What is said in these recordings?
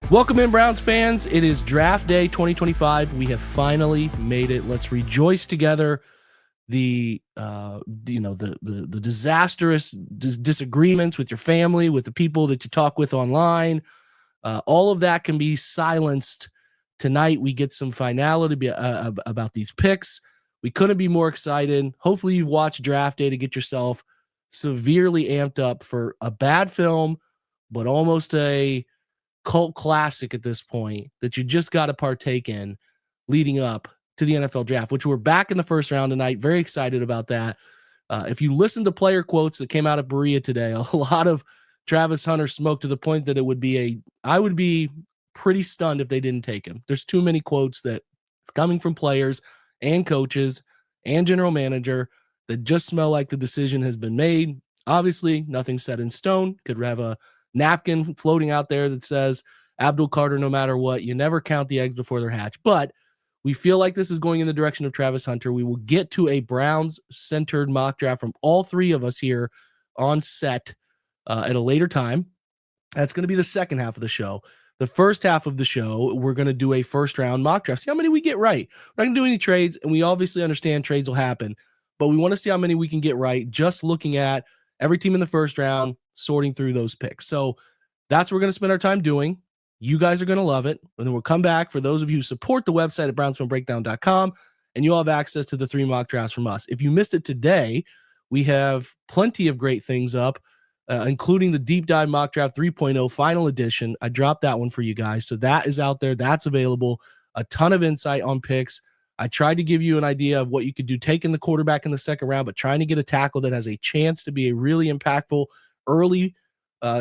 Welcome in, Browns fans. It is draft day 2025. We have finally made it. Let's rejoice together. The disastrous disagreements with your family, with the people that you talk with online, all of that can be silenced tonight. We get some finality about these picks. We couldn't be more excited. Hopefully, you've watched draft day to get yourself severely amped up for a bad film, but almost a cult classic at this point that you just got to partake in leading up to the NFL draft, which we're back in the first round tonight. Very excited about that. If you listen to player quotes that came out of Berea today, a lot of Travis Hunter smoke to the point that I would be pretty stunned if they didn't take him. There's too many quotes that coming from players and coaches and general manager that just smell like the decision has been made. Obviously, nothing set in stone. Could have a napkin floating out there that says Abdul Carter, no matter what, you never count the eggs before they're hatched. But we feel like this is going in the direction of Travis Hunter. We will get to a Browns-centered mock draft from all three of us here on set at a later time. That's going to be the second half of the show. The first half of the show, we're going to do a first-round mock draft. See how many we get right. We're not going to do any trades, and we obviously understand trades will happen, but we want to see how many we can get right just looking at every team in the first round, sorting through those picks. So that's what we're going to spend our time doing. You guys are going to love it. And then we'll come back for those of you who support the website at brownsfilmbreakdown.com, and you'll have access to the 3 mock drafts from us. If you missed it today, we have plenty of great things up, including the Deep Dive Mock Draft 3.0 Final Edition. I dropped that one for you guys. So that is out there. That's available. A ton of insight on picks. I tried to give you an idea of what you could do taking the quarterback in the second round, but trying to get a tackle that has a chance to be a really impactful early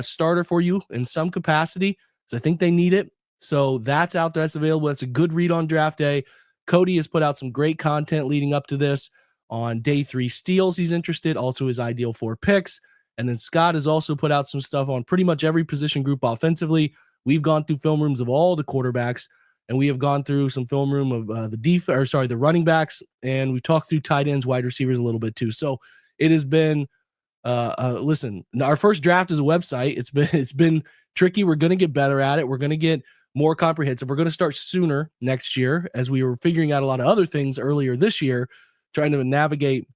starter for you in some capacity. So I think they need it. So that's out there. That's available. That's a good read on draft day. Cody has put out some great content leading up to this on day 3 steals. He's interested. Also his ideal 4 picks. And then Scott has also put out some stuff on pretty much every position group offensively. We've gone through film rooms of all the quarterbacks, and we have gone through some film room of the running backs, and we've talked through tight ends, wide receivers a little bit too. So it has been, listen, our first draft is a website. It's been tricky. We're going to get better at it. We're going to get more comprehensive. We're going to start sooner next year, as we were figuring out a lot of other things earlier this year, trying to navigate,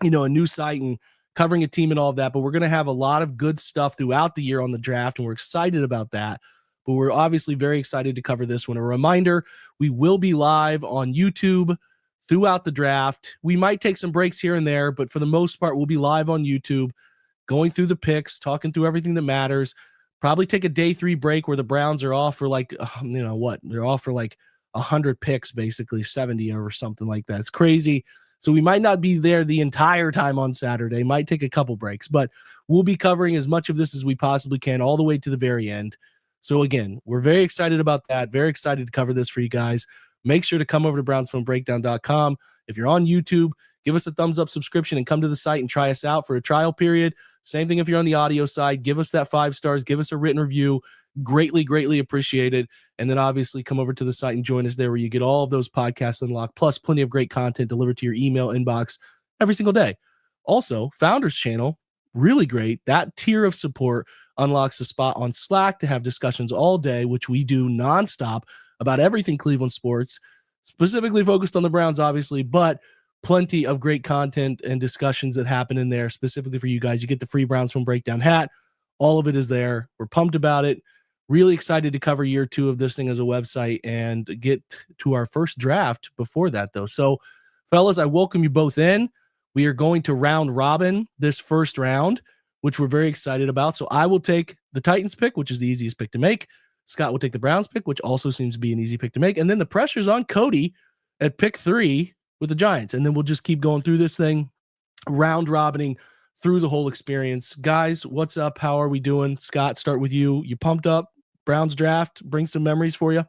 a new site and covering a team and all of that. But we're going to have a lot of good stuff throughout the year on the draft, and we're excited about that. But we're obviously very excited to cover this one. A reminder, we will be live on YouTube throughout the draft. We might take some breaks here and there, but for the most part, we'll be live on YouTube, going through the picks, talking through everything that matters. Probably take a day 3 break where the Browns are off for they're off for like 100 picks, basically 70 or something like that. It's crazy. So we might not be there the entire time on Saturday. Might take a couple breaks, but we'll be covering as much of this as we possibly can all the way to the very end. So again, we're very excited about that. Very excited to cover this for you guys. Make sure to come over to brownsfilmbreakdown.com. If you're on YouTube, give us a thumbs up subscription and come to the site and try us out for a trial period. Same thing if you're on the audio side. Give us that 5 stars. Give us a written review. Greatly, greatly appreciated. And then obviously come over to the site and join us there, where you get all of those podcasts unlocked, plus plenty of great content delivered to your email inbox every single day. Also, Founders Channel, really great. That tier of support unlocks a spot on Slack to have discussions all day, which we do nonstop about everything Cleveland sports, specifically focused on the Browns, obviously, but plenty of great content and discussions that happen in there specifically for you guys. You get the free Browns Film Breakdown hat. All of it is there. We're pumped about it. Really excited to cover year 2 of this thing as a website and get to our first draft before that, though. So, fellas, I welcome you both in. We are going to round robin this first round, which we're very excited about. So I will take the Titans pick, which is the easiest pick to make. Scott will take the Browns pick, which also seems to be an easy pick to make. And then the pressure's on Cody at pick 3 with the Giants. And then we'll just keep going through this thing, round robining through the whole experience. Guys, what's up? How are we doing? Scott, start with you. You pumped up? Browns draft, bring some memories for you?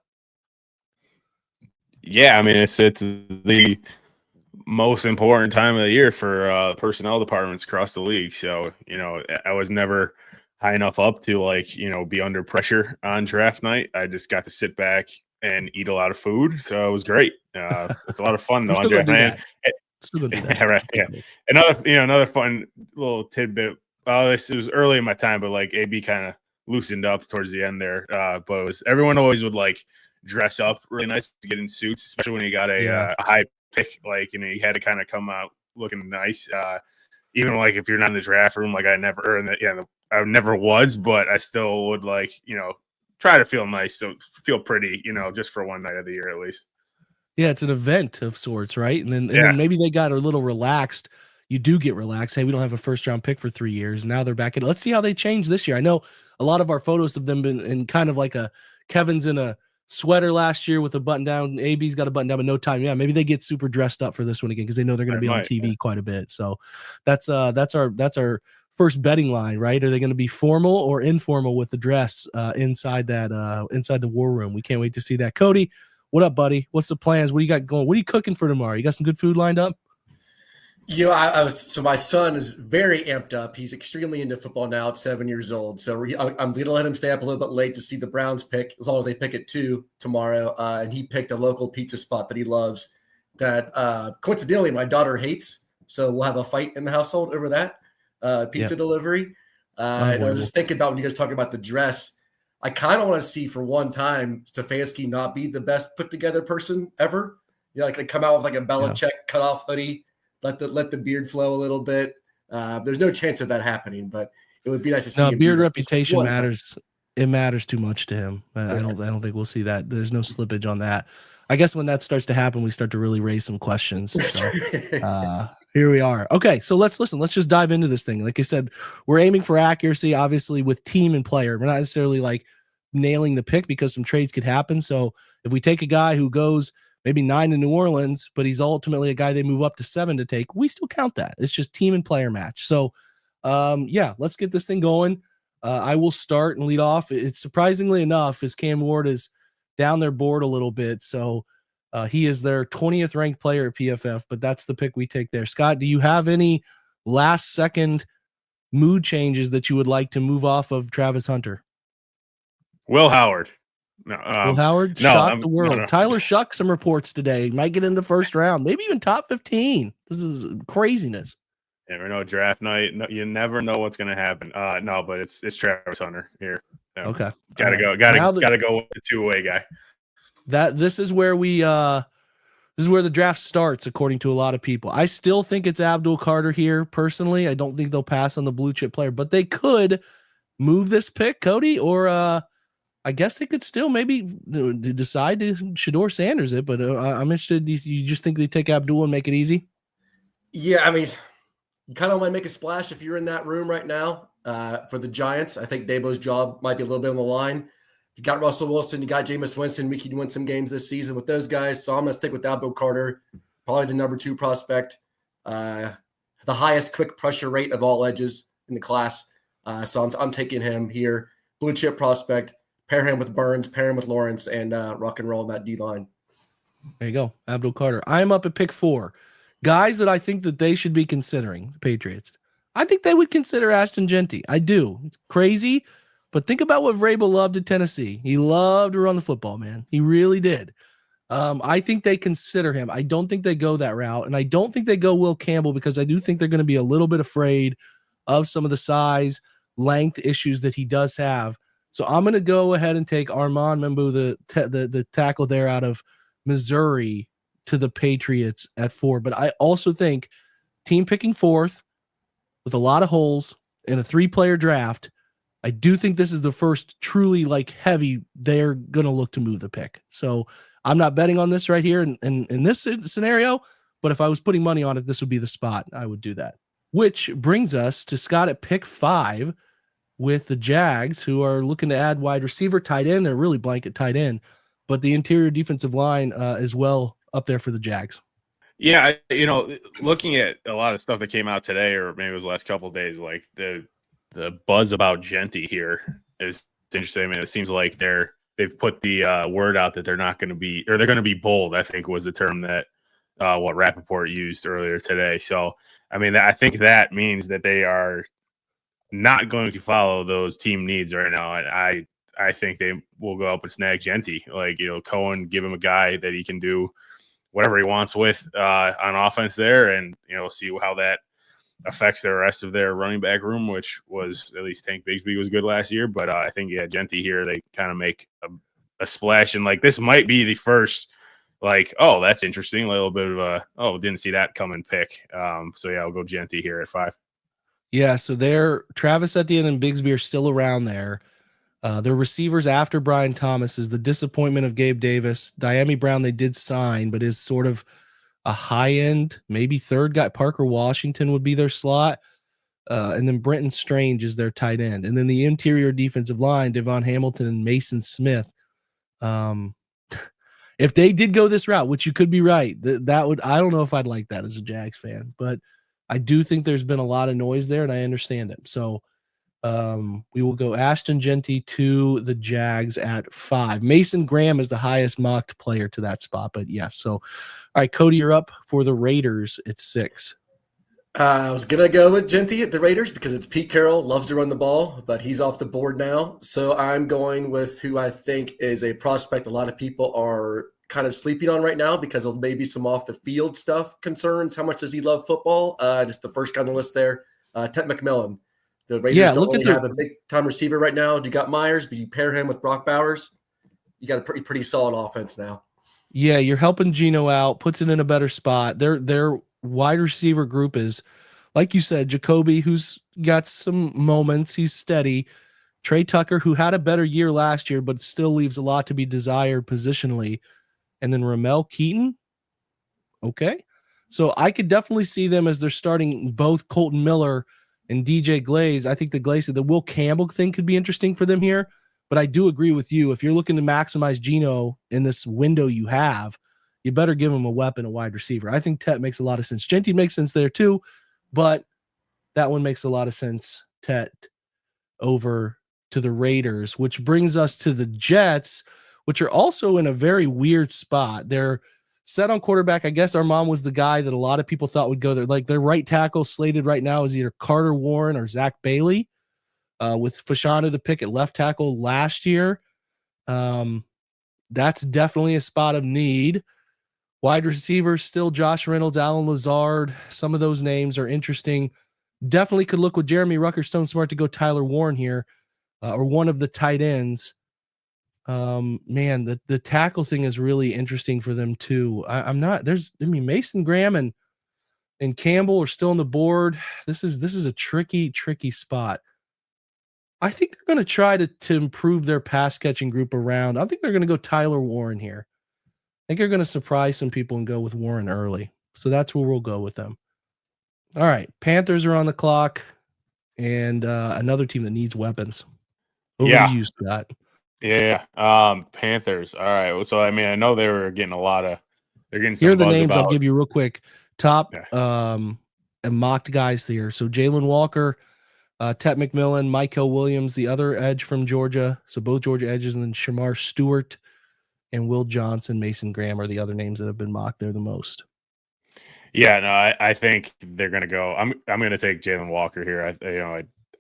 Yeah, I mean, it's the most important time of the year for personnel departments across the league. So, I was never high enough up to be under pressure on draft night. I just got to sit back and eat a lot of food. So it was great. It's a lot of fun though on draft night. Yeah, right. Yeah. Another fun little tidbit. This was early in my time, but AB kind of loosened up towards the end there. But everyone always would like dress up really nice to get in suits, especially when you got a high pick. Like, you had to kind of come out looking nice. Even like if you're not in the draft room, like I never was, but I still would like, try to feel nice. So feel pretty, just for one night of the year at least. Yeah, it's an event of sorts, right? And then maybe they got a little relaxed. You do get relaxed. Hey, we don't have a first round pick for 3 years. Now they're back in. Let's see how they change this year. I know a lot of our photos of them been in kind of like Kevin's in a sweater last year with a button down. AB's got a button down, but no time. Yeah, maybe they get super dressed up for this one again because they know they're going to be on TV quite a bit. So that's our first betting line, right? Are they going to be formal or informal with the dress inside the war room? We can't wait to see that. Cody, what up, buddy? What's the plans? What do you got going? What are you cooking for tomorrow? You got some good food lined up? So my son is very amped up. He's extremely into football now at 7 years old. So I'm going to let him stay up a little bit late to see the Browns pick, as long as they pick at 2 tomorrow. And he picked a local pizza spot that he loves that coincidentally my daughter hates. So we'll have a fight in the household over that pizza delivery. And I was just thinking about when you guys talk about the dress, I kind of want to see for one time Stefanski not be the best put together person ever. Like come out with like a Belichick cutoff hoodie, let the beard flow a little bit. There's no chance of that happening, but it would be nice to see. No, beard reputation matters. It matters too much to him. I don't think we'll see that. There's no slippage on that. I guess when that starts to happen, we start to really raise some questions. So, here we are. Okay, so let's listen. Let's just dive into this thing. Like I said, we're aiming for accuracy, obviously, with team and player. We're not necessarily like nailing the pick because some trades could happen. So if we take a guy who goes maybe 9 to New Orleans, but he's ultimately a guy they move up to 7 to take, we still count that. It's just team and player match. So, let's get this thing going. I will start and lead off. It's surprisingly enough, as Cam Ward is down their board a little bit. So he is their 20th ranked player at PFF, but that's the pick we take there. Scott, do you have any last second mood changes that you would like to move off of Travis Hunter? Will Howard. No, Will Howard shocked the world. No. Tyler Shuck, some reports today, might get in the first round, maybe even top 15. This is craziness. Never know, draft night. No, you never know what's going to happen. No, but it's Travis Hunter here. No. Okay, gotta go with the two-way guy. This is where the draft starts, according to a lot of people. I still think it's Abdul Carter here. Personally, I don't think they'll pass on the blue chip player, but they could move this pick, Cody, or I guess they could still maybe decide to Shedeur Sanders it. But I'm interested. You just think they take Abdul and make it easy? Yeah, I mean, you kind of want to make a splash if you're in that room right now for the Giants. I think Dabo's job might be a little bit on the line. You got Russell Wilson, you got Jameis Winston. We can win some games this season with those guys. So I'm going to stick with Abdul Carter, probably the number 2 prospect, the highest quick pressure rate of all edges in the class. So I'm taking him here. Blue chip prospect. Pair him with Burns, pair him with Lawrence, and rock and roll in that D line. There you go, Abdul Carter. I'm up at pick 4. Guys that I think that they should be considering, the Patriots. I think they would consider Ashton Genty. I do. It's crazy, but think about what Vrabel loved at Tennessee. He loved to run the football, man. He really did. I think they consider him. I don't think they go that route, and I don't think they go Will Campbell because I do think they're going to be a little bit afraid of some of the size, length issues that he does have. So I'm going to go ahead and take Armand Membu, the tackle there out of Missouri, to the Patriots at 4. But I also think team picking 4th with a lot of holes in a 3-player draft, I do think this is the first truly like heavy they're going to look to move the pick. So I'm not betting on this right here in this scenario, but if I was putting money on it, this would be the spot. I would do that. Which brings us to Scott at pick 5 with the Jags, who are looking to add wide receiver, tight end. They're really blank at tight end, but the interior defensive line as well up there for the Jags. Yeah, looking at a lot of stuff that came out today, or maybe it was the last couple of days, like the buzz about Genty here is interesting. I mean, it seems like they've put the word out that they're not going to be, or they're going to be bold, I think was the term that what Rappaport used earlier today. So, I mean, I think that means that they are not going to follow those team needs right now. And I think they will go up and snag Genty. Like, Cohen, give him a guy that he can do whatever he wants with on offense there, and see how that affects the rest of their running back room, which was at least Tank Bigsby was good last year. But I think, yeah, Genty here, they kind of make a splash. And like, this might be the first, like, oh, that's interesting. A little bit of a, oh, didn't see that coming pick. So yeah, I'll go Genty here at 5. Yeah. So they're Travis Etienne and Bigsby are still around there. Their receivers after Brian Thomas is the disappointment of Gabe Davis. Diami Brown, they did sign, but is sort of a high end, maybe third guy. Parker Washington would be their slot. And then Brenton Strange is their tight end. And then the interior defensive line, Devon Hamilton and Mason Smith. If they did go this route, which you could be right, that would, I don't know if I'd like that as a Jags fan, but I do think there's been a lot of noise there and I understand it. So we will go Ashton Genty to the Jags at 5. Mason Graham is the highest mocked player to that spot, but yes. So, all right, Cody, you're up for the Raiders at 6. I was going to go with Genty at the Raiders because it's Pete Carroll, loves to run the ball, but he's off the board now. So I'm going with who I think is a prospect a lot of people are kind of sleeping on right now because of maybe some off the field stuff concerns. How much does he love football? Just the first guy on the list there, Ted McMillan. The Raiders don't really have a big-time receiver right now. You got Myers, but you pair him with Brock Bowers, you got a pretty solid offense now. Yeah, you're helping Geno out, puts it in a better spot. Their wide receiver group is, like you said, Jacoby, who's got some moments. He's steady. Trey Tucker, who had a better year last year, but still leaves a lot to be desired positionally. And then Ramel Keaton. Okay. So I could definitely see them as they're starting both Colton Miller and DJ Glaze. I think the Will Campbell thing could be interesting for them here, but I do agree with you. If you're looking to maximize Geno in this window you have, you better give him a weapon, a wide receiver. I think Tet makes a lot of sense. Genty makes sense there too, but that one makes a lot of sense. Tet over to the Raiders, which brings us to the Jets, which are also in a very weird spot. They're set on quarterback. I guess Armand was the guy that a lot of people thought would go there. Like their right tackle slated right now is either Carter Warren or Zach Bailey, with Fashanu the pick at left tackle last year. That's definitely a spot of need. Wide receivers still Josh Reynolds, Alan Lazard. Some of those names are interesting. Definitely could look with Jeremy Rucker, Stone Smart to go Tyler Warren here, or one of the tight ends. Man, the tackle thing is really interesting for them too. Mason Graham and Campbell are still on the board. This is a tricky spot. I think they're going to try to improve their pass catching group around. I think they're going to go Tyler Warren here. I think they're going to surprise some people and go with Warren early. So that's where we'll go with them. All right, Panthers are on the clock, and another team that needs weapons. Over to you, Scott. Yeah. Panthers. All right. So I mean, I know they're getting some Here are the names I'll give you real quick. Top and mocked guys here. So Jalen Walker, Tet McMillan, Michael Williams, the other edge from Georgia. So both Georgia edges, and then Shamar Stewart and Will Johnson, Mason Graham are the other names that have been mocked there the most. Yeah, no, I think they're gonna go. I'm gonna take Jalen Walker here.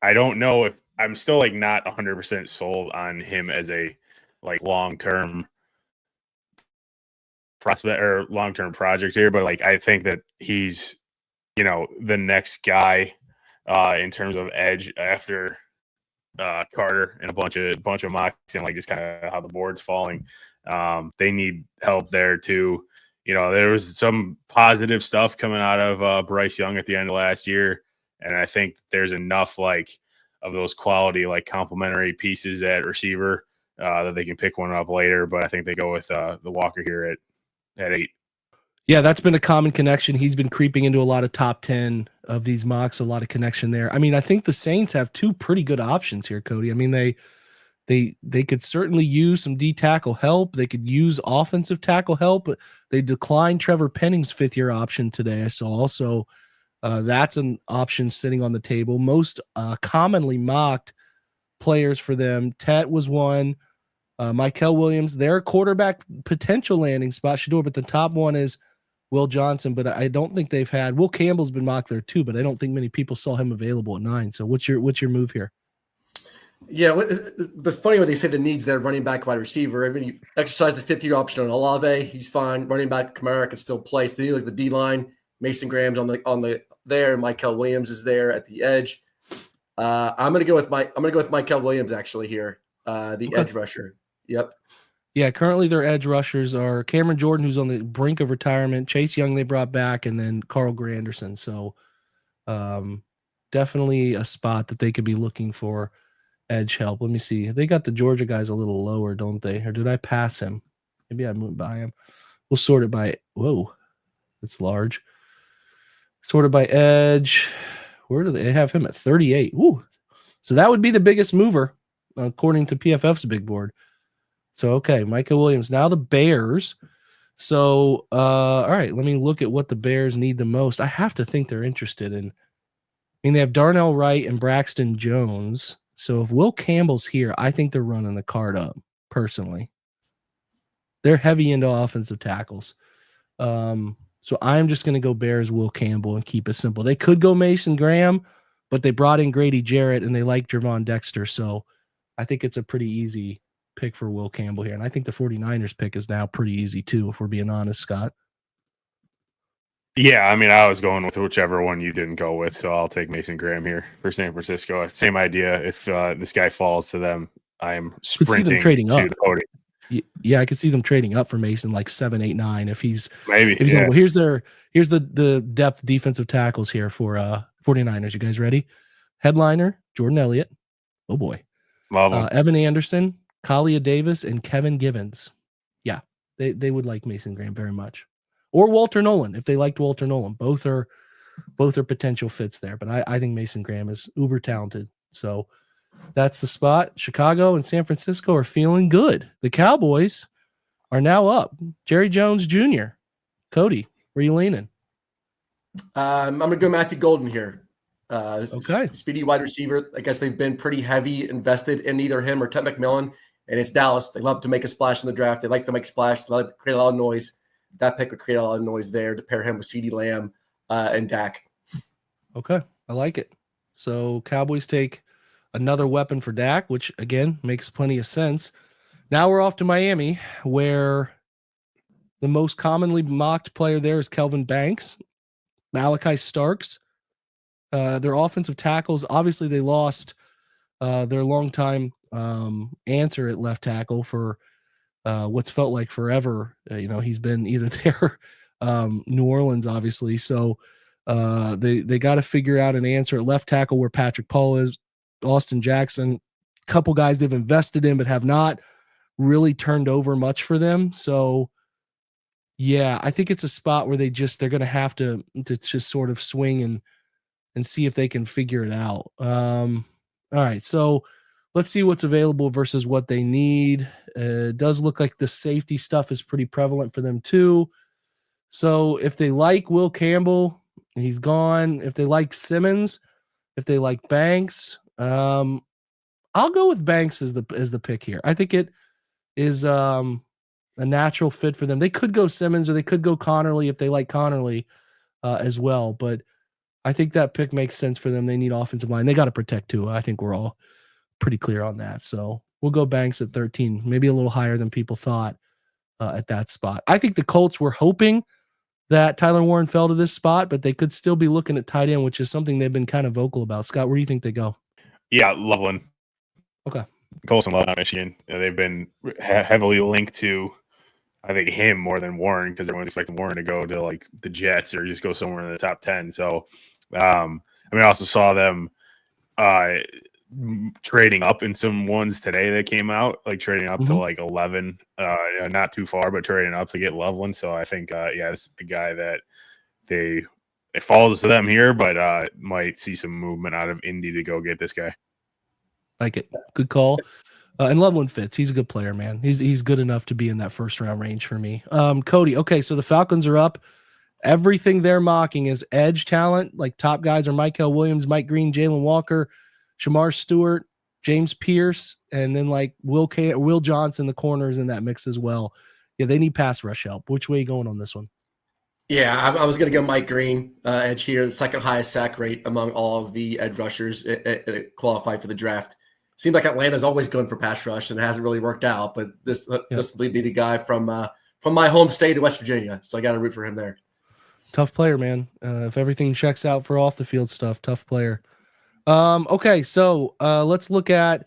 I don't know if I'm still like not 100% sold on him as a like long-term prospect or long-term project here, but like I think that he's the next guy in terms of edge after Carter and a bunch of mocks and like just kind of how the board's falling. They need help there too. There was some positive stuff coming out of Bryce Young at the end of last year, and I think there's enough like of those quality like complementary pieces at receiver that they can pick one up later. But I think they go with the Walker here at 8. Yeah, that's been a common connection. He's been creeping into a lot of top 10 of these mocks, a lot of connection there. I mean, I think the Saints have 2 pretty good options here, Cody. I mean, they could certainly use some D tackle help. They could use offensive tackle help, but they declined Trevor Penning's 5th-year option today. I saw also that's an option sitting on the table. Most commonly mocked players for them, Tet was one, Michael Williams, their quarterback potential landing spot, Shador, but the top one is Will Johnson, but I don't think they've had Will Campbell's been mocked there too, but I don't think many people saw him available at 9. So what's your move here? Yeah, that's funny when they say the needs there, running back, wide receiver. I mean, you exercise the 5th-year option on Olave, he's fine. Running back Kamara can still play. So they need like the D line. Mason Graham's on the there. Michael Williams is there at the edge. I'm gonna go with Michael Williams actually here. The edge rusher. Yep. Yeah, currently their edge rushers are Cameron Jordan, who's on the brink of retirement, Chase Young they brought back, and then Carl Granderson. So definitely a spot that they could be looking for edge help. Let me see. They got the Georgia guys a little lower, don't they? Or did I pass him? Maybe I moved by him. We'll sort it by – whoa, it's large. Sorted by edge. Where do they have him at 38? Ooh. So that would be the biggest mover according to PFF's big board. So, okay, Micah Williams. Now the Bears. So, all right, let me look at what the Bears need the most. I have to think they're interested in. I mean, they have Darnell Wright and Braxton Jones. So if Will Campbell's here, I think they're running the card up, personally. They're heavy into offensive tackles. So I'm just going to go Bears, Will Campbell, and keep it simple. They could go Mason Graham, but they brought in Grady Jarrett, and they like Jervon Dexter. So I think it's a pretty easy pick for Will Campbell here. And I think the 49ers pick is now pretty easy too, if we're being honest, Scott. Yeah, I mean, I was going with whichever one you didn't go with, so I'll take Mason Graham here for San Francisco. Same idea. If this guy falls to them, I'm sprinting trading to up. the podium. Yeah, I could see them trading up for Mason like 7, 8, 9 if he's maybe. If he's well, here's the depth defensive tackles here for 49ers. You guys ready? Headliner, Jordan Elliott. Oh boy. Evan Anderson, Kalia Davis, and Kevin Givens. Yeah, they would like Mason Graham very much. Or Walter Nolan, if they liked Walter Nolan. Both are potential fits there. But I think Mason Graham is uber talented. So that's the spot. Chicago and San Francisco are feeling good. The Cowboys are now up. Jerry Jones Jr. Cody, where are you leaning? I'm going to go Matthew Golden here. Okay. Speedy wide receiver. I guess they've been pretty heavy invested in either him or Ted McMillan. And it's Dallas. They love to make a splash in the draft. They like to make splash. They like to create a lot of noise. That pick would create a lot of noise there to pair him with CeeDee Lamb and Dak. Okay. I like it. So Cowboys take another weapon for Dak, which, again, makes plenty of sense. Now we're off to Miami, where the most commonly mocked player there is Kelvin Banks, Malachi Starks. Their offensive tackles, obviously they lost their longtime answer at left tackle for what's felt like forever. He's been either there, New Orleans, obviously. So they got to figure out an answer at left tackle where Patrick Paul is. Austin Jackson, a couple guys they've invested in but have not really turned over much for them. So yeah, I think it's a spot where they're going to have to just sort of swing and see if they can figure it out. All right, so let's see what's available versus what they need. It does look like the safety stuff is pretty prevalent for them too. So if they like Will Campbell, he's gone. If they like Simmons, if they like Banks, I'll go with Banks as the pick here. I think it is a natural fit for them. They could go Simmons or they could go Connerly if they like Connerly as well. But I think that pick makes sense for them. They need offensive line. They got to protect too. I think we're all pretty clear on that. So we'll go Banks at 13, maybe a little higher than people thought at that spot. I think the Colts were hoping that Tyler Warren fell to this spot, but they could still be looking at tight end, which is something they've been kind of vocal about. Scott, where do you think they go? Yeah, Loveland. Okay. Colson Loveland, Michigan. They've been heavily linked to, I think, him more than Warren because everyone's expecting Warren to go to like the Jets or just go somewhere in the top 10. So, I also saw them trading up in some ones today that came out, like trading up to like 11, not too far, but trading up to get Loveland. So I think, this is the guy that it falls to them here, but might see some movement out of Indy to go get this guy. Like it. Good call. And Loveland fits. He's a good player, man. He's good enough to be in that first round range for me. Cody, okay, so the Falcons are up. Everything they're mocking is edge talent. Like top guys are Michael Williams, Mike Green, Jalen Walker, Shamar Stewart, James Pierce, and then like Will Johnson, the corners in that mix as well. Yeah, they need pass rush help. Which way are you going on this one? Yeah, I was going to go Mike Green, edge here, the second highest sack rate among all of the edge rushers qualified for the draft. Seems like Atlanta's always going for pass rush, and it hasn't really worked out. But this will be the guy from my home state of West Virginia, so I got to root for him there. Tough player, man. If everything checks out for off the field stuff, tough player. Okay, so let's look at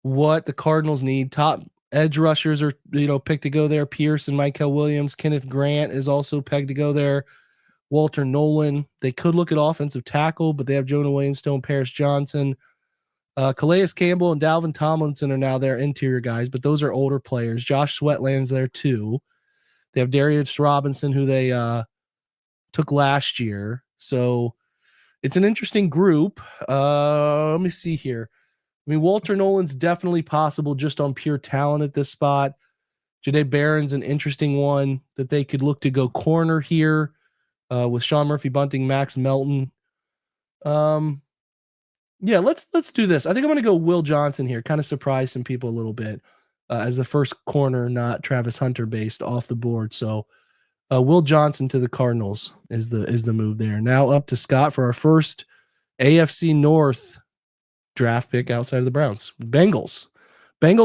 what the Cardinals need. Top edge rushers are picked to go there. Pierce and Michael Williams. Kenneth Grant is also pegged to go there. Walter Nolan. They could look at offensive tackle, but they have Jonah Williamstone, Paris Johnson. Calais Campbell and Dalvin Tomlinson are now their interior guys, but those are older players. Josh Sweatland's there too. They have Darius Robinson, who they took last year. So it's an interesting group. Let me see here. I mean, Walter Nolan's definitely possible just on pure talent at this spot. Jahdae Barron's an interesting one that they could look to go corner here with Sean Murphy Bunting, Max Melton. Yeah, let's do this. I think I'm going to go Will Johnson here. Kind of surprise some people a little bit as the first corner, not Travis Hunter based off the board. So Will Johnson to the Cardinals is the move there. Now up to Scott for our first AFC North draft pick outside of the Browns. Bengals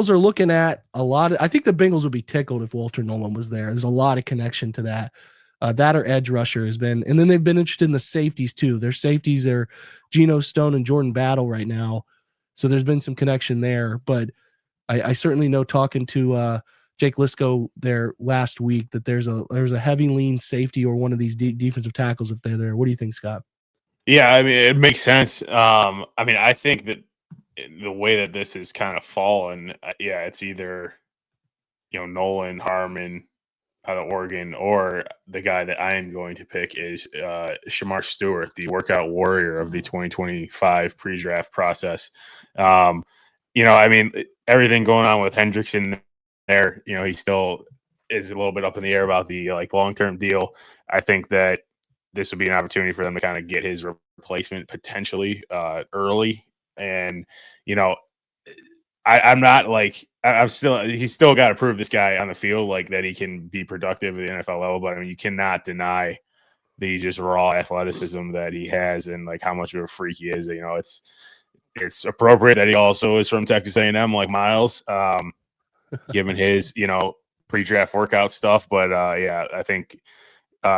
are looking at a lot of, I think the Bengals would be tickled if Walter Nolan was there. There's a lot of connection to that. That or edge rusher has been, and then they've been interested in the safeties too. Their safeties are Geno Stone and Jordan Battle right now. So there's been some connection there, but I certainly know talking to Jake Lisco there last week that there's a heavy lean safety or one of these defensive tackles if they're there. What do you think, Scott? Yeah, I mean, it makes sense. I mean, I think that the way that this is kind of fallen, it's either, Nolan, Harmon out of Oregon, or the guy that I am going to pick is Shamar Stewart, the workout warrior of the 2025 pre-draft process. I mean, everything going on with Hendrickson there, he still is a little bit up in the air about the long-term deal. I think that this would be an opportunity for them to kind of get his replacement potentially early. And, I'm not he's still got to prove this guy on the field, that he can be productive at the NFL level. But I mean, you cannot deny the just raw athleticism that he has and how much of a freak he is. It's appropriate that he also is from Texas A&M, like Miles, given his, pre-draft workout stuff. But I think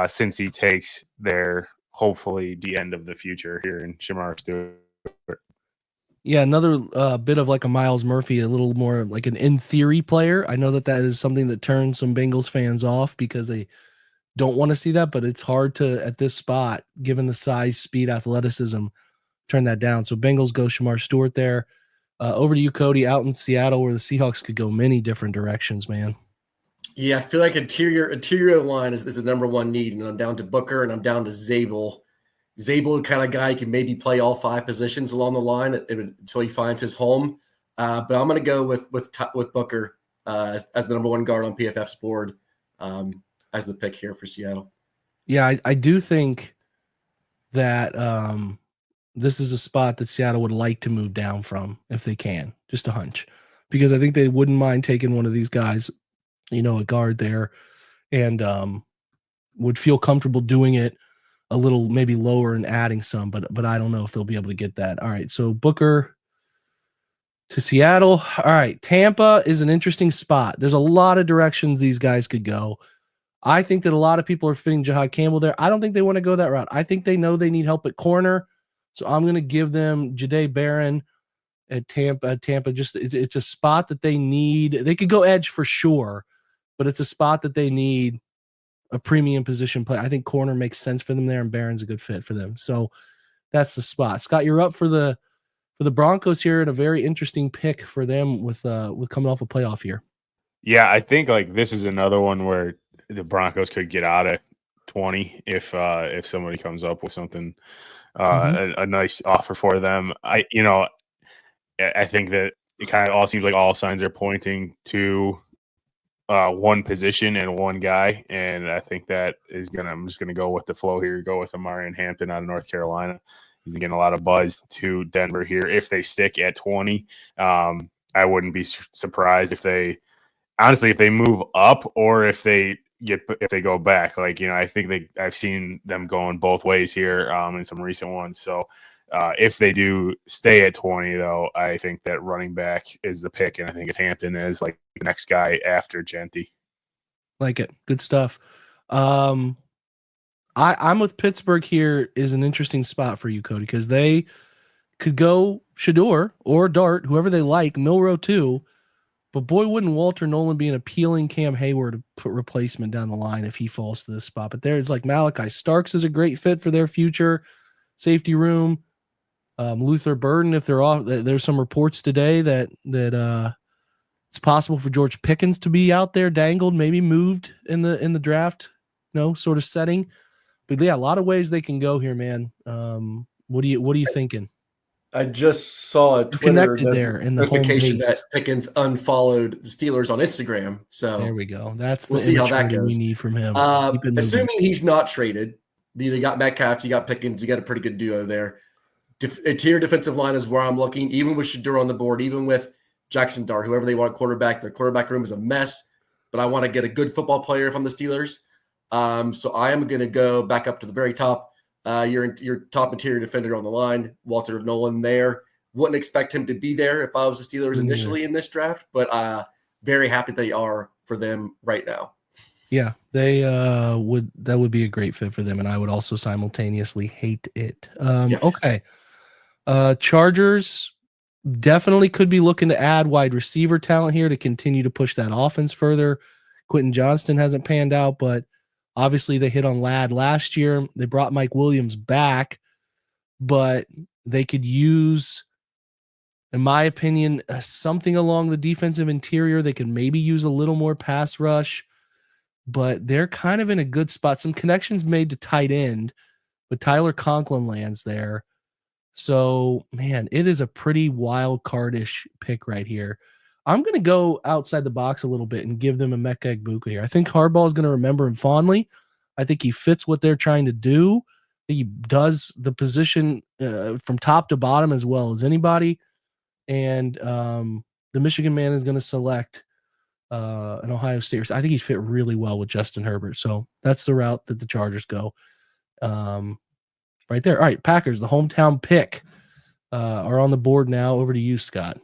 since he takes their hopefully the end of the future here in Shamar Stewart. Yeah, another bit of a Miles Murphy, a little more like an in theory player. I know that is something that turns some Bengals fans off because they don't want to see that, but it's hard to, at this spot, given the size, speed, athleticism, turn that down. So Bengals go Shamar Stewart there. Over to you, Cody, out in Seattle, where the Seahawks could go many different directions, man. Yeah, I feel like interior line is the number one need, and I'm down to Booker and I'm down to Zabel. Zabel kind of guy can maybe play all five positions along the line until he finds his home. But I'm going to go with Booker as the number one guard on PFF's board as the pick here for Seattle. Yeah, I do think that this is a spot that Seattle would like to move down from if they can, just a hunch, because I think they wouldn't mind taking one of these guys, a guard there, and would feel comfortable doing it a little maybe lower and adding some, but I don't know if they'll be able to get that. All right, so Booker to Seattle. All right, Tampa is an interesting spot. There's a lot of directions these guys could go. I think that a lot of people are fitting Jahad Campbell there. I don't think they want to go that route. I think they know they need help at corner, so I'm going to give them Jahdae Barron at Tampa. Just it's a spot that they need. They could go edge for sure, but it's a spot that they need a premium position play. I think corner makes sense for them there, and Barron's a good fit for them. So that's the spot. Scott, you're up for the Broncos here, and a very interesting pick for them with coming off a playoff year. Yeah, I think this is another one where the Broncos could get out of 20 if somebody comes up with something a nice offer for them. I think that it kind of all seems like all signs are pointing to one position and one guy, and I think that I'm just gonna go with the flow here. Go with Amarian Hampton out of North Carolina. He's been getting a lot of buzz to Denver here. If they stick at 20, I wouldn't be surprised if they move up or if they go back. I think I've seen them going both ways here in some recent ones. So if they do stay at 20, though, I think that running back is the pick, and I think Hampton is the next guy after Genty. Like it. Good stuff. I'm with Pittsburgh here is an interesting spot for you, Cody, because they could go Shador or Dart, whoever they like, Milrow too. But boy, wouldn't Walter Nolan be an appealing Cam Hayward replacement down the line if he falls to this spot. But there's like Malachi Starks is a great fit for their future safety room. Luther Burden, if they're off, there's some reports today that it's possible for George Pickens to be out there dangled, maybe moved in the draft, sort of setting. But yeah, a lot of ways they can go here, man. What are you thinking? I just saw a Twitter there in the notification that Pickens unfollowed the Steelers on Instagram. So there we go. We'll see how that goes. We need from him. Assuming he's not traded, you got Metcalf, you got Pickens, you got a pretty good duo there. A tier defensive line is where I'm looking, even with Shador on the board, even with Jackson Dart, whoever they want quarterback. Their quarterback room is a mess, but I want to get a good football player from the Steelers. So I am going to go back up to the very top. Your top interior defender on the line, Walter Nolan there. Wouldn't expect him to be there if I was the Steelers initially in this draft, but very happy they are for them right now. Yeah, they that would be a great fit for them, and I would also simultaneously hate it. Okay. Chargers definitely could be looking to add wide receiver talent here to continue to push that offense further. Quentin Johnston hasn't panned out, but obviously they hit on Ladd last year. They brought Mike Williams back, but they could use, in my opinion, something along the defensive interior. They could maybe use a little more pass rush, but they're kind of in a good spot. Some connections made to tight end, but Tyler Conklin lands there. So, man, it is a pretty wild cardish pick right here. I'm going to go outside the box a little bit and give them a Emeka Egbuka here. I think Harbaugh is going to remember him fondly. I think he fits what they're trying to do. He does the position from top to bottom as well as anybody. And the Michigan man is going to select an Ohio State. I think he'd fit really well with Justin Herbert. So that's the route that the Chargers go right there. All right, Packers, the hometown pick, are on the board now. Over to you, Scott.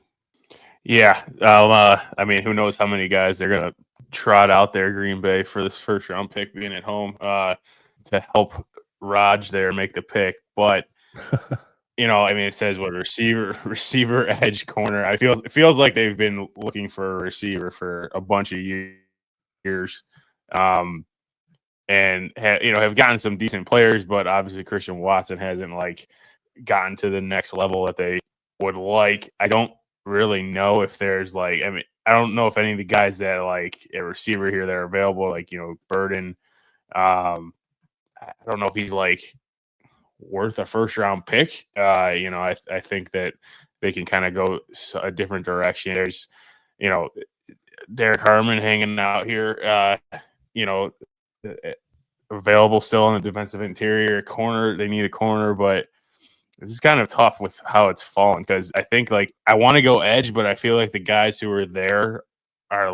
Yeah. I mean, who knows how many guys they're going to trot out there, Green Bay, for this first round pick being at home to help Raj there make the pick. But, I mean, it says what receiver, edge, corner. It feels like they've been looking for a receiver for a bunch of years. And have gotten some decent players, but obviously Christian Watson hasn't gotten to the next level that they would like. I don't really know if there's I don't know if any of the guys that a receiver here that are available, Burden. I don't know if he's worth a first round pick. I think that they can kind of go a different direction. There's, Derek Harmon hanging out here, available still on the defensive interior corner. They need a corner, but this is kind of tough with how it's fallen because I think I want to go edge, but I feel like the guys who are there are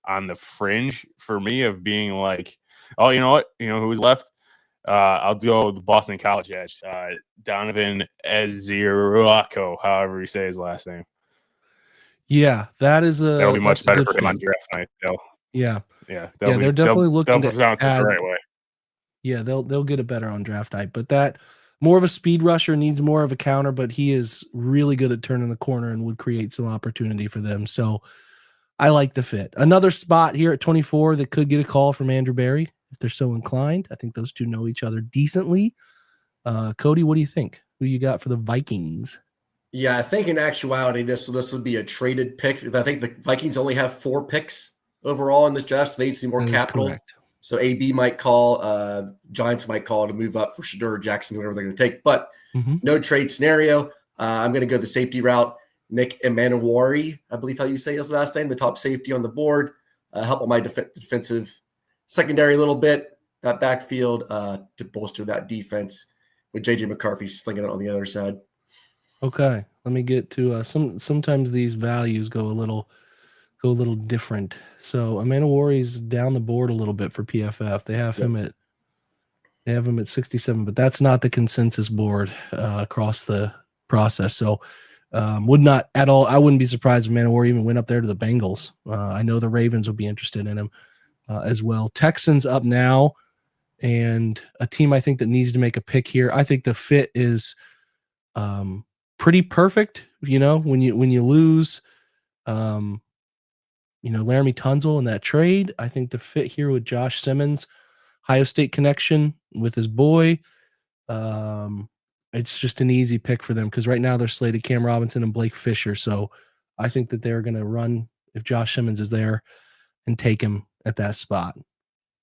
on the fringe for me of being oh, you know what? Who's left? I'll go the Boston College edge, Donovan Ezeuako, however you say his last name. Yeah, that'll be much better for him on draft night, though. Yeah. They're definitely looking to add, the right way. Yeah, they'll get it better on draft night, but that more of a speed rusher needs more of a counter, but he is really good at turning the corner and would create some opportunity for them. So I like the fit. Another spot here at 24 that could get a call from Andrew Berry if they're so inclined. I think those two know each other decently. Cody, what do you think? Who you got for the Vikings? Yeah, I think in actuality, this would be a traded pick. I think the Vikings only have 4 picks overall in this draft, so they need some more capital. Correct. So AB might call, Giants might call to move up for Shador, Jackson, whatever they're going to take. But no trade scenario. I'm going to go the safety route. Nick Emanuwari, I believe how you say his last name, the top safety on the board. Help on my defensive secondary a little bit, that backfield to bolster that defense with J.J. McCarthy slinging it on the other side. Okay, let me get to sometimes these values go a little different. So Emanuwari's down the board a little bit for PFF. They have him at 67, but that's not the consensus board across the process. So would not at all. I wouldn't be surprised if Emanuwari even went up there to the Bengals. I know the Ravens would be interested in him as well. Texans up now. and a team I think that needs to make a pick here. I think the fit is pretty perfect. When you lose, Laramie Tunzel in that trade, I think the fit here with Josh Simmons, Ohio State connection with his boy, it's just an easy pick for them because right now they're slated Cam Robinson and Blake Fisher. So I think that they're going to run if Josh Simmons is there and take him at that spot.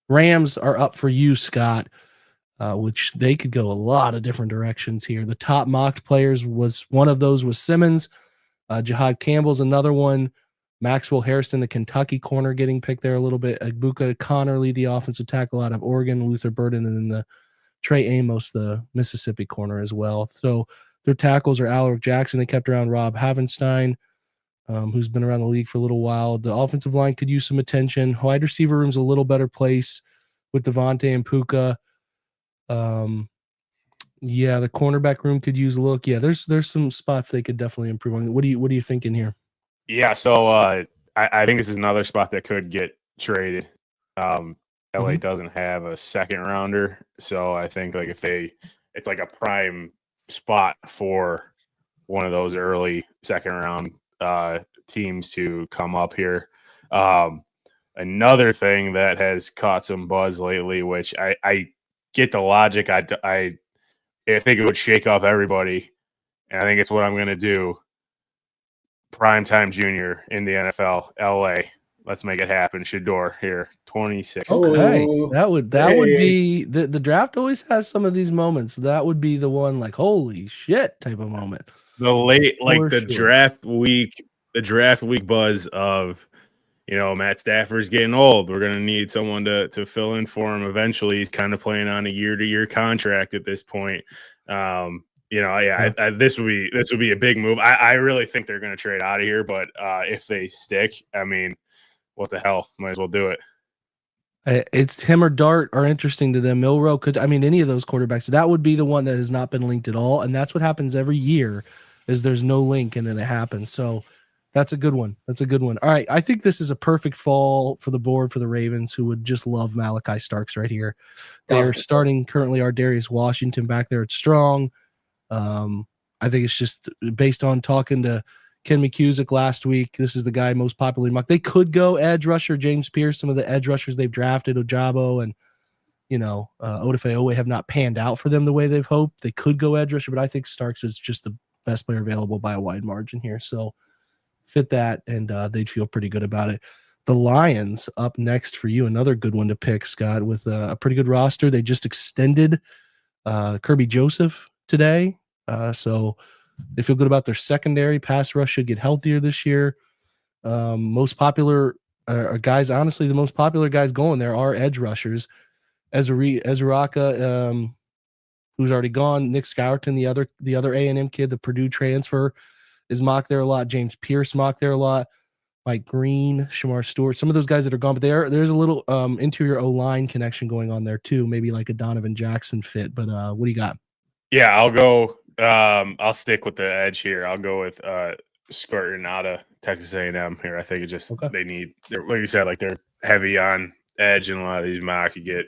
Rams are up for you, Scott, which they could go a lot of different directions here. The top mocked players one of those was Simmons. Jihad Campbell's another one. Maxwell Harrison, the Kentucky corner, getting picked there a little bit. Agbuka Connerly, the offensive tackle out of Oregon. Luther Burden, and then the Trey Amos, the Mississippi corner as well. So their tackles are Alaric Jackson. They kept around Rob Havenstein, who's been around the league for a little while. The offensive line could use some attention. Wide receiver room's a little better place with Devontae and Puka. The cornerback room could use a look. Yeah, there's some spots they could definitely improve on. What are you thinking here? Yeah, so I think this is another spot that could get traded. LA doesn't have a second rounder, so I think like it's like a prime spot for one of those early second round teams to come up here. Another thing that has caught some buzz lately, which I get the logic. I think it would shake up everybody, and I think it's what I'm going to do. Primetime junior in the NFL, LA. Let's make it happen. Shador here, 26. Okay, that would be the draft always has some of these moments. That would be the one like holy shit type of moment. The late draft week buzz of Matt Stafford's getting old. We're gonna need someone to fill in for him eventually. He's kind of playing on a year-to-year contract at this point. This would be a big move. I really think they're gonna trade out of here, but if they stick, I mean, what the hell? Might as well do it. It's him or Dart are interesting to them. Milroe any of those quarterbacks. That would be the one that has not been linked at all. And that's what happens every year is there's no link and then it happens. So that's a good one. All right. I think this is a perfect fall for the board for the Ravens, who would just love Malachi Starks right here. They're starting currently our Darius Washington back there. It's strong. I think it's just based on talking to Ken McCusick last week. This is the guy most popularly mocked. They could go edge rusher, James Pierce. Some of the edge rushers they've drafted, Ojabo and Odafe Owe, have not panned out for them the way they've hoped. They could go edge rusher, but I think Starks is just the best player available by a wide margin here. So fit that, and they'd feel pretty good about it. The Lions up next for you. Another good one to pick, Scott, with a pretty good roster. They just extended Kirby Joseph today. So they feel good about their secondary. Pass rush should get healthier this year. Most popular guys, honestly, the most popular guys going there are edge rushers. Ezuraka, who's already gone. Nick Scourton, the other A&M kid, the Purdue transfer, is mocked there a lot. James Pierce mocked there a lot. Mike Green, Shamar Stewart, some of those guys that are gone, but there's a little interior O-line connection going on there too. Maybe like a Donovan Jackson fit. But what do you got? Yeah, I'll go. I'll stick with the edge here. I'll go with Scourton out of Texas A&M here. I think it just they need, like you said, like they're heavy on edge in a lot of these mocks. You get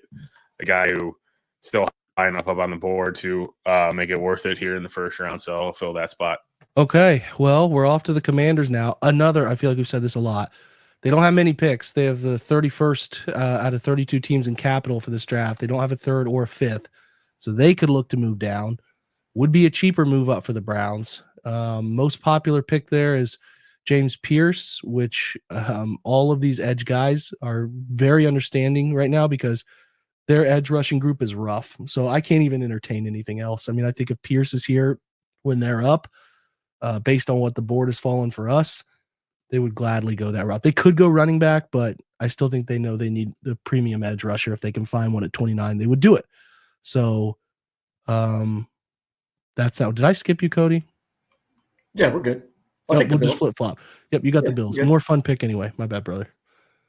a guy who still high enough up on the board to make it worth it here in the first round. So I'll fill that spot. Okay, well, we're off to the Commanders now. I feel like we've said this a lot. They don't have many picks. They have the 31st out of 32 teams in capital for this draft. They don't have a third or a fifth, so they could look to move down. Would be a cheaper move up for the Browns. Most popular pick there is James Pierce, which all of these edge guys are very understanding right now because their edge rushing group is rough. So I can't even entertain anything else. I mean, I think if Pierce is here when they're up, based on what the board has fallen for us, they would gladly go that route. They could go running back, but I still think they know they need the premium edge rusher. If they can find one at 29, they would do it. So that's out. Did I skip you, Cody? Yeah, we're good. We'll just flip flop. Yep, you got the Bills. More fun pick anyway. My bad, brother.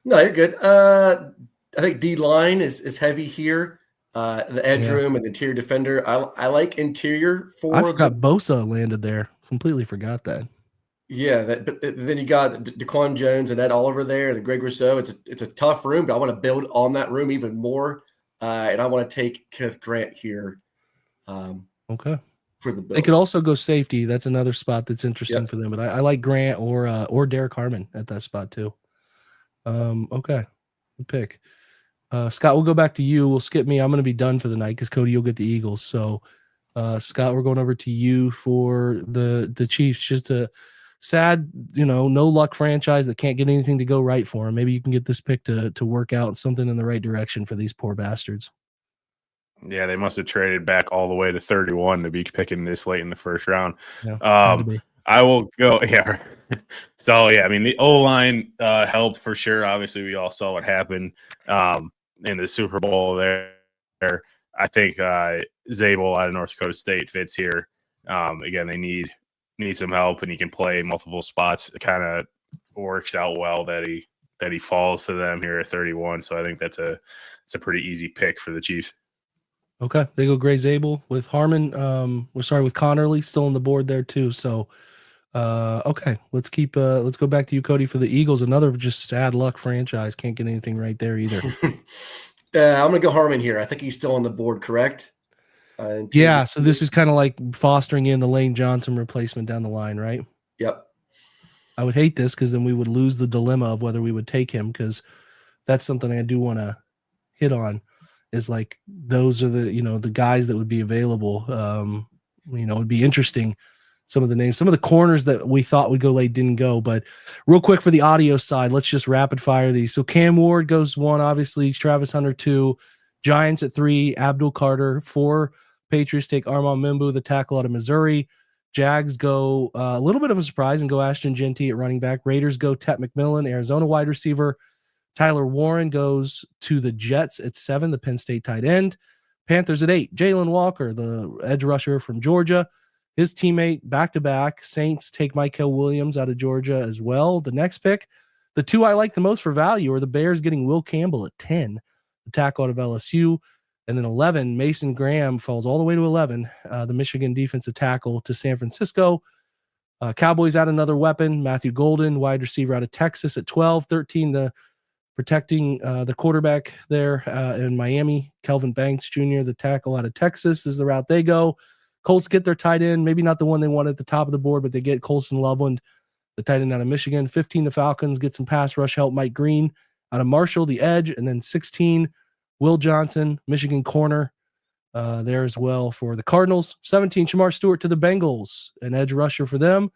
No, you're good. I think D line is heavy here. The edge room and the interior defender. I like interior for. I forgot Bosa landed there. Completely forgot that. Yeah, but then you got Daquan Jones and Ed Oliver there, and Greg Rousseau. It's a tough room, but I want to build on that room even more. and I want to take Kenneth Grant here. Okay. For the Bills. They could also go safety. That's another spot that's interesting Yep. for them. But I like Grant or Derek Harmon at that spot too. Okay. Good pick. Scott, we'll go back to you. We'll skip me. I'm going to be done for the night because Cody, you'll get the Eagles. So, Scott, we're going over to you for the Chiefs. Just a sad, no luck franchise that can't get anything to go right for them. Maybe you can get this pick to work out something in the right direction for these poor bastards. Yeah, they must have traded back all the way to 31 to be picking this late in the first round. Yeah, I will go. Yeah. So, yeah, I mean, the O-line helped for sure. Obviously, we all saw what happened in the Super Bowl there. I think Zabel out of North Dakota State fits here. Again, they need some help, and he can play multiple spots. It kind of works out well that he falls to them here at 31. So I think it's a pretty easy pick for the Chiefs. Okay, they go Gray Zabel with Harmon. With Connerly still on the board there too. So, okay, let's go back to you, Cody, for the Eagles. Another just sad luck franchise. Can't get anything right there either. I'm gonna go Harmon here. I think he's still on the board, correct? Yeah. So this is kind of like fostering in the Lane Johnson replacement down the line, right? Yep. I would hate this because then we would lose the dilemma of whether we would take him, because that's something I do want to hit on. Is like those are the guys that would be available. It'd be interesting. Some of the names, some of the corners that we thought would go late didn't go. But real quick for the audio side, let's just rapid fire these. So Cam Ward goes 1, obviously. Travis Hunter 2, Giants at 3, Abdul Carter 4. Patriots take Armand Mimbu, the tackle out of Missouri. Jags go a little bit of a surprise and go Ashton Genty at running back. Raiders go Tet McMillan, Arizona wide receiver. Tyler Warren goes to the Jets at 7, the Penn State tight end. Panthers at 8, Jalen Walker, the edge rusher from Georgia. His teammate back-to-back. Saints take Michael Williams out of Georgia as well. The next pick, the two I like the most for value are the Bears getting Will Campbell at 10, the tackle out of LSU. And then 11, Mason Graham falls all the way to 11, the Michigan defensive tackle to San Francisco. Cowboys add another weapon, Matthew Golden, wide receiver out of Texas at 12. 13, the protecting the quarterback there in Miami, Kelvin Banks Jr., the tackle out of Texas, is the route they go. Colts get their tight end, maybe not the one they want at the top of the board, but they get Colston Loveland, the tight end out of Michigan. 15, the Falcons get some pass rush help, Mike Green out of Marshall, the edge. And then 16, Will Johnson, Michigan corner there as well for the Cardinals. 17, Shamar Stewart to the Bengals, an edge rusher for them.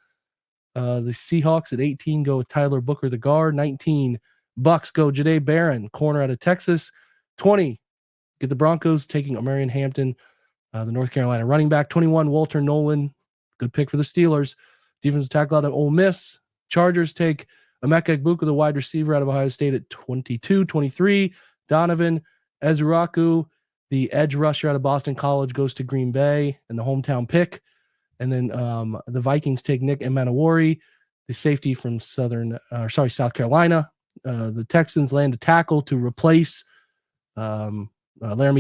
The Seahawks at 18 go with Tyler Booker, the guard. 19, Bucks go Jahdae Barron, corner out of Texas. 20, get the Broncos taking Omarion Hampton, the North Carolina running back. 21, Walter Nolan, good pick for the Steelers. Defensive tackle out of Ole Miss. Chargers take Emeka Egbuka, the wide receiver out of Ohio State at 22. 23, Donovan Ezuraku, the edge rusher out of Boston College, goes to Green Bay and the hometown pick. And then the Vikings take Nick Emmanwori, the safety from South Carolina. The Texans land a tackle to replace Laramie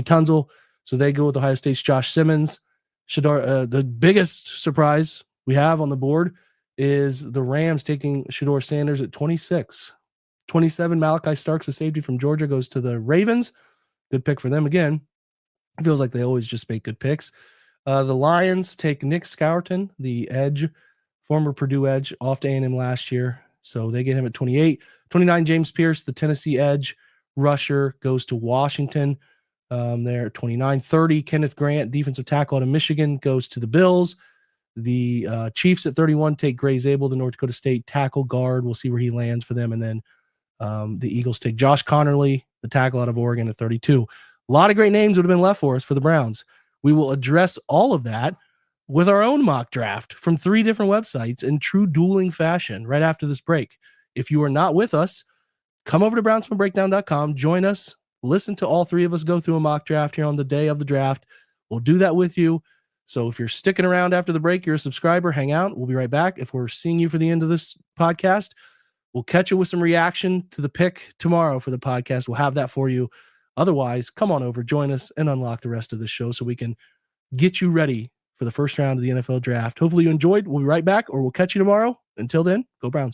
Tunzel. So they go with Ohio State's Josh Simmons. The biggest surprise we have on the board is the Rams taking Shedeur Sanders at 26. 27, Malachi Starks, a safety from Georgia, goes to the Ravens. Good pick for them again. It feels like they always just make good picks. The Lions take Nick Scourton, the edge, former Purdue edge, off to A&M last year. So they get him at 28. 29, James Pierce, the Tennessee edge rusher, goes to Washington. There at 29. 30, Kenneth Grant, defensive tackle out of Michigan, goes to the Bills. The Chiefs at 31 take Gray Zabel, the North Dakota State tackle guard. We'll see where he lands for them. And then the Eagles take Josh Connerly, the tackle out of Oregon, at 32. A lot of great names would have been left for us for the Browns. We will address all of that with our own mock draft from 3 different websites in true dueling fashion right after this break. If you are not with us, come over to brownsmanbreakdown.com, join us, listen to all 3 of us go through a mock draft here on the day of the draft. We'll do that with you. So if you're sticking around after the break, you're a subscriber, hang out. We'll be right back. If we're seeing you for the end of this podcast, we'll catch you with some reaction to the pick tomorrow for the podcast. We'll have that for you. Otherwise, come on over, join us, and unlock the rest of the show so we can get you ready for the first round of the NFL draft. Hopefully you enjoyed. We'll be right back, or we'll catch you tomorrow. Until then, go Browns.